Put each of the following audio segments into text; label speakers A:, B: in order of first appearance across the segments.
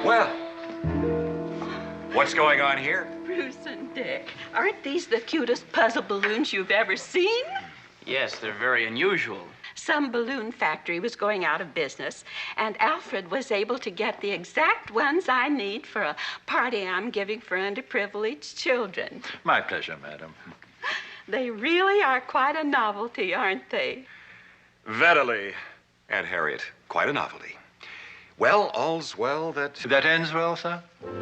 A: Well, what's going on here?
B: Bruce and Dick, aren't these the cutest puzzle balloons you've ever seen?
C: Yes, they're very unusual.
B: Some balloon factory was going out of business, and Alfred was able to get the exact ones I need for a party I'm giving for underprivileged children.
A: My pleasure, madam.
B: They really are quite a novelty, aren't they?
A: Verily, Aunt Harriet, quite a novelty. Well, all's well that... That ends well, sir?
D: When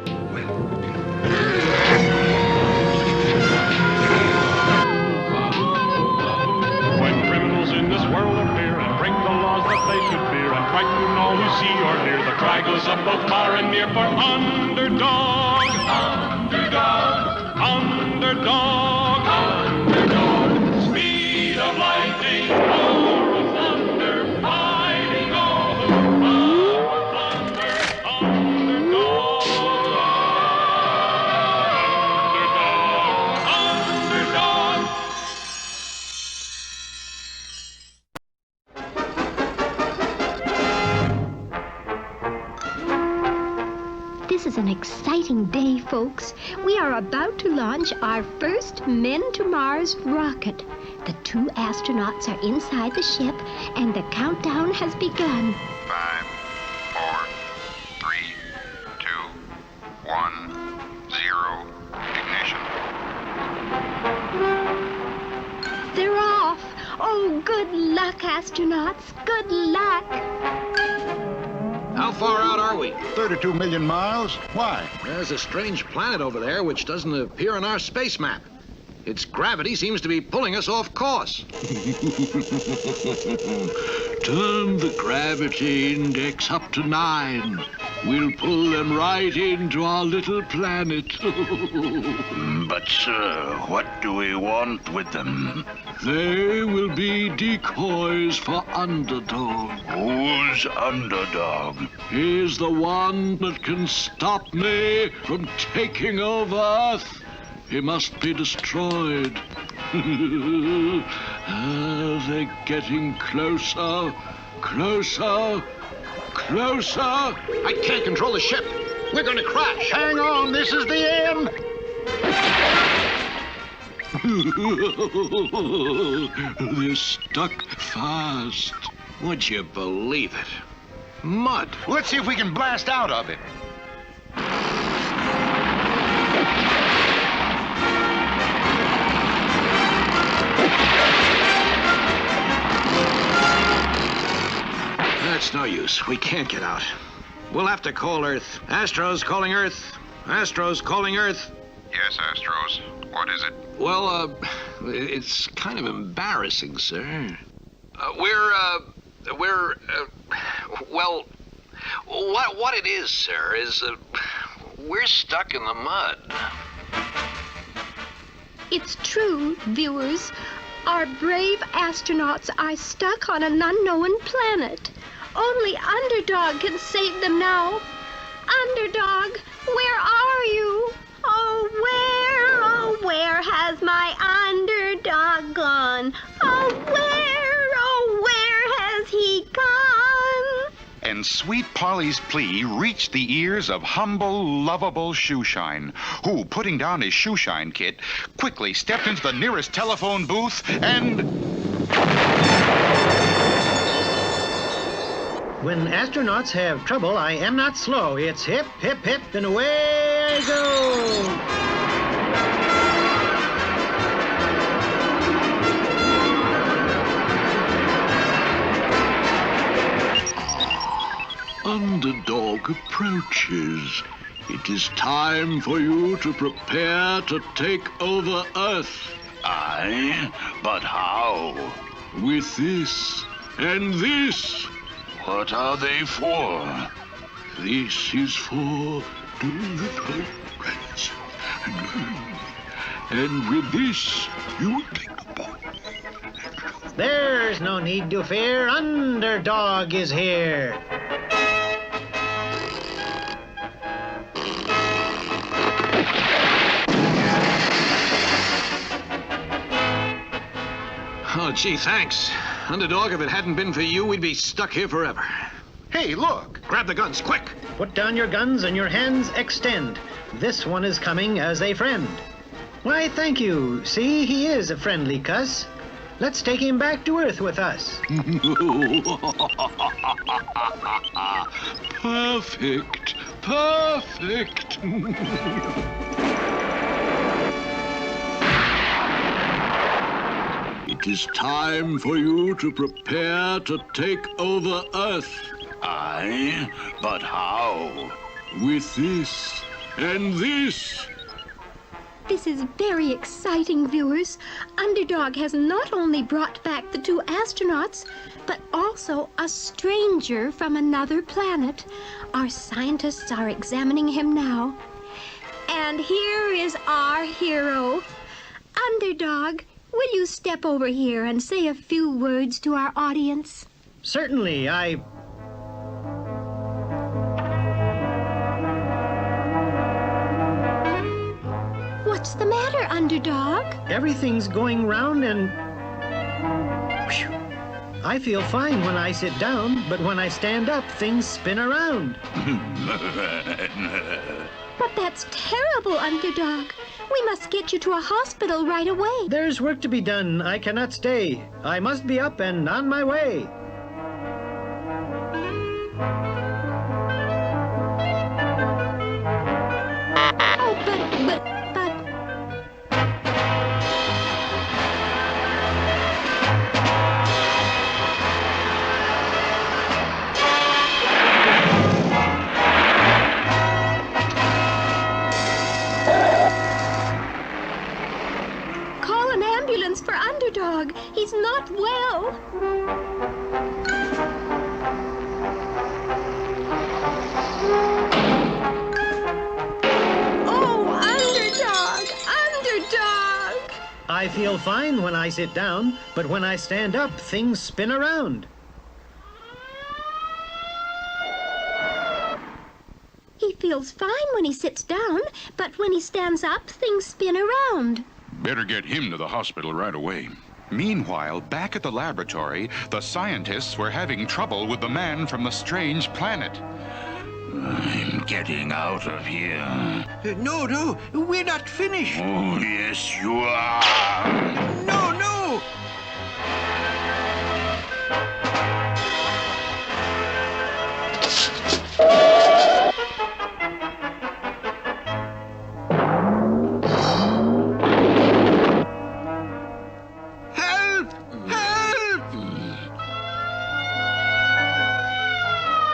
D: criminals in this world appear and break the laws that they should fear and frighten all who see or hear, the cry goes up both far and near for Underdog. Underdog. Underdog. Underdog. Speed of lightning, power of thunder, fighting all who plunder. Underdog. Underdog. Underdog.
E: This is an exciting day, folks. We are about to launch our first Men to Mars rocket. The 2 astronauts are inside the ship, and the countdown has begun.
F: 5, 4, 3, 2, 1, 0, ignition.
E: They're off. Oh, good luck, astronauts. Good luck.
G: How far out are we?
H: 32 million miles. Why?
G: There's a strange planet over there which doesn't appear on our space map. Its gravity seems to be pulling us off course.
I: Turn the gravity index up to 9. We'll pull them right into our little planet.
H: But, sir, what do we want with them?
I: They will be decoys for Underdog.
H: Who's Underdog?
I: He's the one that can stop me from taking over Earth. He must be destroyed. They're getting closer, closer, closer.
G: I can't control the ship. We're going to crash.
H: Hang on, this is the end.
I: They're stuck fast.
G: Would you believe it? Mud.
H: Let's see if we can blast out of it.
G: That's no use. We can't get out. We'll have to call Earth. Astro's calling Earth. Astro's calling Earth.
F: Yes, Astros. What is it?
G: Well, it's kind of embarrassing, sir.
J: Well, what it is, sir, is we're stuck in the mud.
E: It's true, viewers. Our brave astronauts are stuck on an unknown planet. Only Underdog can save them now. Underdog, where are you? Oh, where has my Underdog gone? Oh, where has he gone?
F: And sweet Polly's plea reached the ears of humble, lovable Shoeshine, who, putting down his shoeshine kit, quickly stepped into the nearest telephone booth and...
K: When astronauts have trouble, I am not slow. It's hip, hip, hip, and away I go.
I: Underdog approaches. It is time for you to prepare to take over Earth.
H: Aye, but how?
I: With this and this.
H: What are they for?
I: This is for little friends. And with this, you take the ball.
K: There's no need to fear. Underdog is here.
G: Oh, gee, thanks. Underdog, if it hadn't been for you, we'd be stuck here forever.
F: Hey, look!
G: Grab the guns, quick!
K: Put down your guns and your hands extend. This one is coming as a friend. Why, thank you. See, he is a friendly cuss. Let's take him back to Earth with us.
I: Perfect. Perfect. It is time for you to prepare to take over Earth.
H: Aye, but how?
I: With this and this.
E: This is very exciting, viewers. Underdog has not only brought back the 2 astronauts, but also a stranger from another planet. Our scientists are examining him now. And here is our hero. Underdog, will you step over here and say a few words to our audience?
K: Certainly,
E: What's the matter, Underdog?
K: Everything's going round and... Whew. I feel fine when I sit down, but when I stand up, things spin around.
E: But that's terrible, Underdog. We must get you to a hospital right away.
K: There's work to be done. I cannot stay. I must be up and on my way.
E: Oh, but... Call an ambulance for Underdog. He's not well.
K: I feel fine when I sit down, but when I stand up, things spin around.
E: He feels fine when he sits down, but when he stands up, things spin around.
F: Better get him to the hospital right away. Meanwhile, back at the laboratory, the scientists were having trouble with the man from the strange planet.
H: I'm getting out of here.
G: No, we're not finished.
H: Oh, yes, you are.
G: No! Help!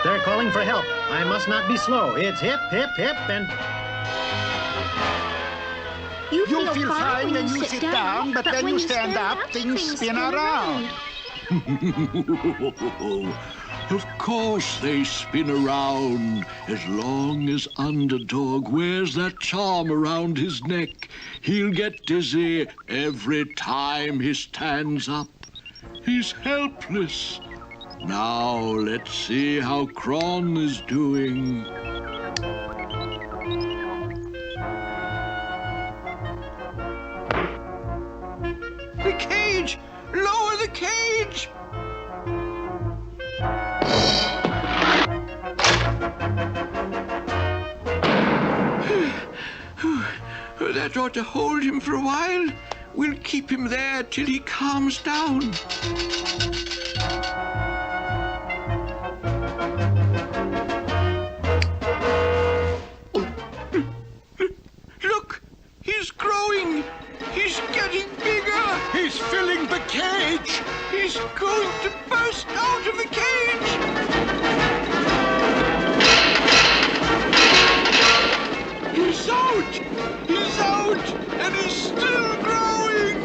K: They're calling for help. I must not be slow. It's hip, hip, hip, and...
E: You feel fine when you sit down, but when you stand up, things spin around.
I: Of course they spin around. As long as Underdog wears that charm around his neck, he'll get dizzy every time he stands up. He's helpless. Now let's see how Kron is doing.
G: The cage! Lower the cage! That ought to hold him for a while. We'll keep him there till he calms down. Look! He's growing! He's getting bigger!
F: He's filling the cage!
G: He's going to burst out of the cage! He's out! He's out! And he's still growing!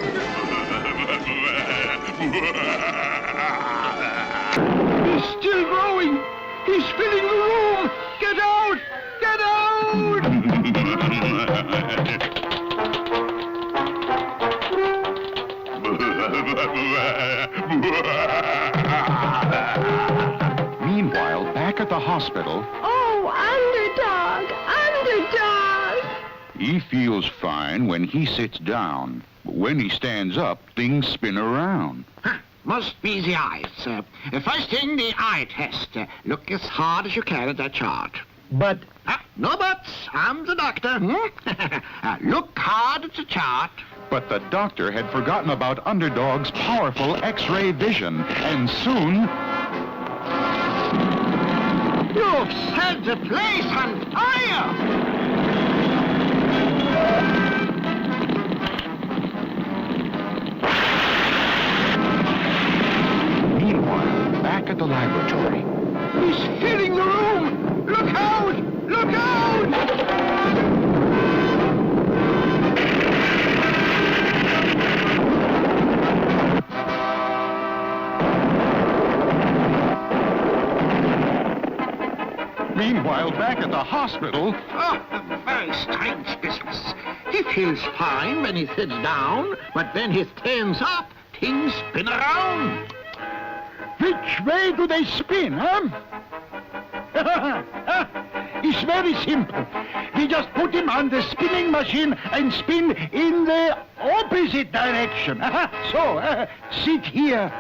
G: He's still growing! He's filling the room! Get out! Get out!
F: Meanwhile, back at the hospital...
E: Oh, Underdog! Underdog!
F: He feels fine when he sits down. But when he stands up, things spin around.
G: must be the eyes. First thing, the eye test. Look as hard as you can at that chart.
K: But
G: No buts. I'm the doctor. Look hard at the chart.
F: But the doctor had forgotten about Underdog's powerful X-ray vision, and soon...
G: You've set the place on fire!
F: Meanwhile, back at the laboratory...
G: He's filling the room! Look out! Look out!
F: Meanwhile, back at the hospital...
G: Oh, a very strange business. He feels fine when he sits down, but when he stands up, things spin around.
I: Which way do they spin, huh? It's very simple. We just put him on the spinning machine and spin in the opposite direction. So, sit here.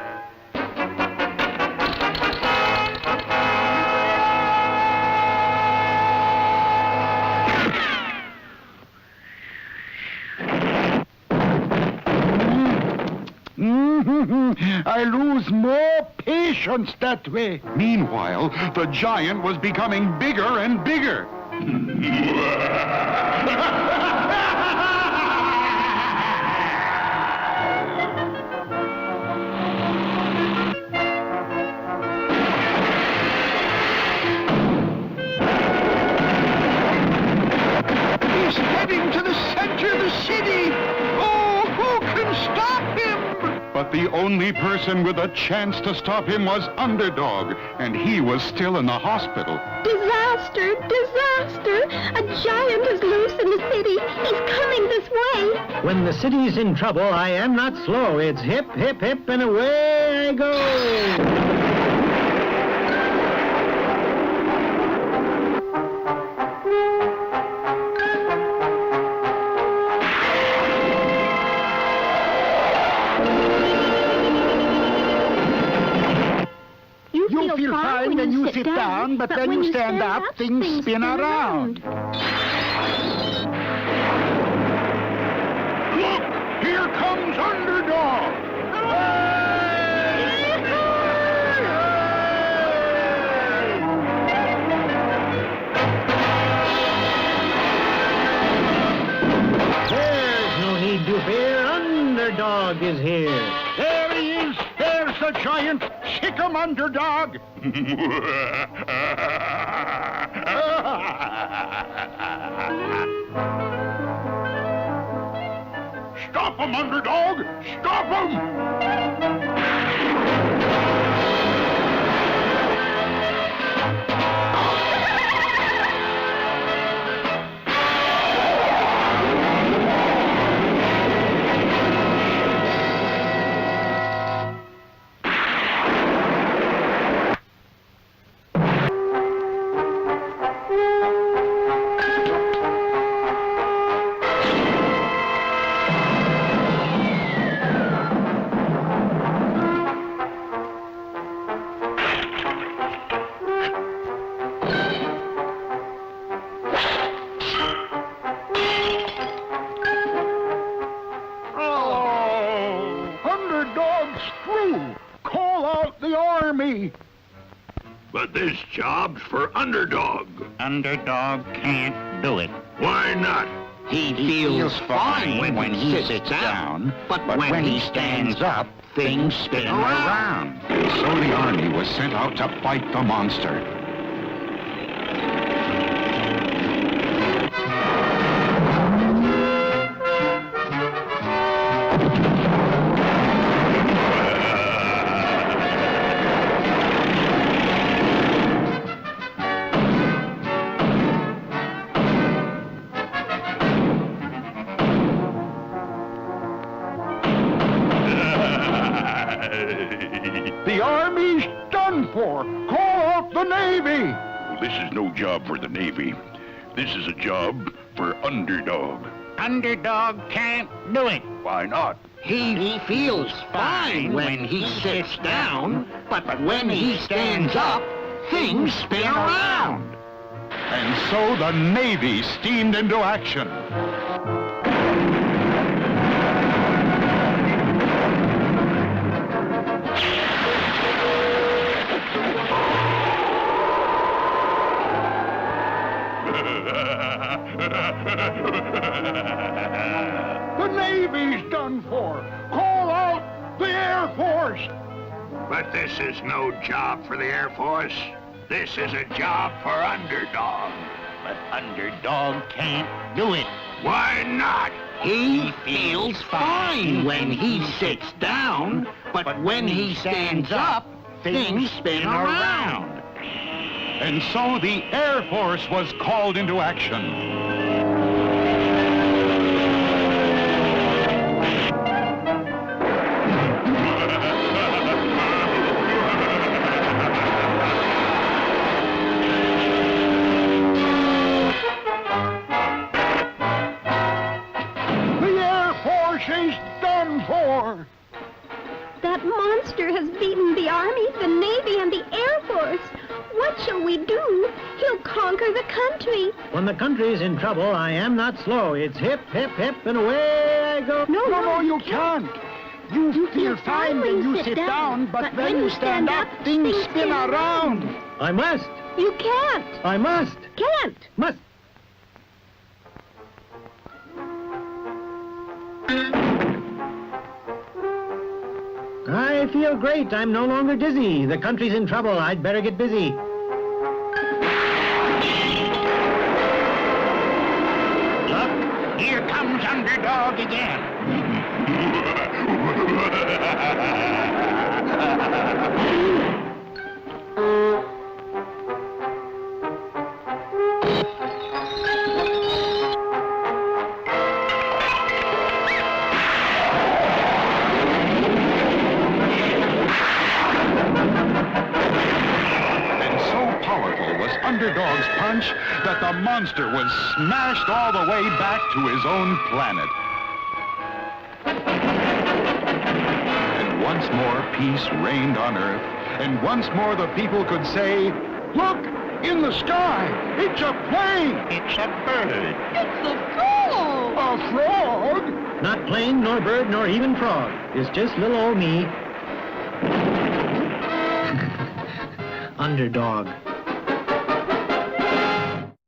I: I lose more patience that way.
F: Meanwhile, the giant was becoming bigger and bigger.
G: He's heading to the center of the city. Oh, who can stop him?
F: But the only person with a chance to stop him was Underdog, and he was still in the hospital.
E: Disaster! Disaster! A giant is loose in the city. He's coming this way.
K: when the city's in trouble, I am not slow. It's hip, hip, hip, and away I go.
E: You feel fine when you sit down, but when you stand up, things spin around.
I: Look! Here comes Underdog!
K: There's no need to fear. Underdog is here.
I: There he is! There's the giant! Kick him, Underdog! Stop him, Underdog! Stop him!
H: But this job's for Underdog.
L: Underdog can't do it.
H: Why not?
L: He feels fine when he sits down, but when he stands up, things spin around.
F: So the army was sent out to fight the monster.
I: The Army's done for. Call off the Navy.
H: Well, this is no job for the Navy. This is a job for Underdog.
L: Underdog can't do it.
H: Why not?
L: He feels fine when he sits down, but when he stands up, things spin around.
F: And so the Navy steamed into action.
I: The Navy's done for. Call out the Air Force.
H: But this is no job for the Air Force. This is a job for Underdog.
L: But Underdog can't do it.
H: Why not?
L: He feels fine when he sits down, but when he stands up, things spin around.
F: And so the Air Force was called into action.
E: That monster has beaten the Army, the Navy, and the Air Force. What shall we do? He'll conquer the country.
K: When the country's in trouble, I am not slow. It's hip, hip, hip, and away I go.
I: No, you can't. You feel fine when you sit down, but when you stand up, things spin around.
K: I must.
E: You can't.
K: I must.
E: Can't.
K: Must. I feel great. I'm no longer dizzy. The country's in trouble. I'd better get busy.
L: Look, here comes Underdog again.
F: Underdog's punch that the monster was smashed all the way back to his own planet. And once more peace reigned on Earth, and once more the people could say,
I: Look, in the sky, it's a plane.
L: It's a bird.
E: It's a frog.
I: A frog?
K: Not plane, nor bird, nor even frog. It's just little old me. Underdog.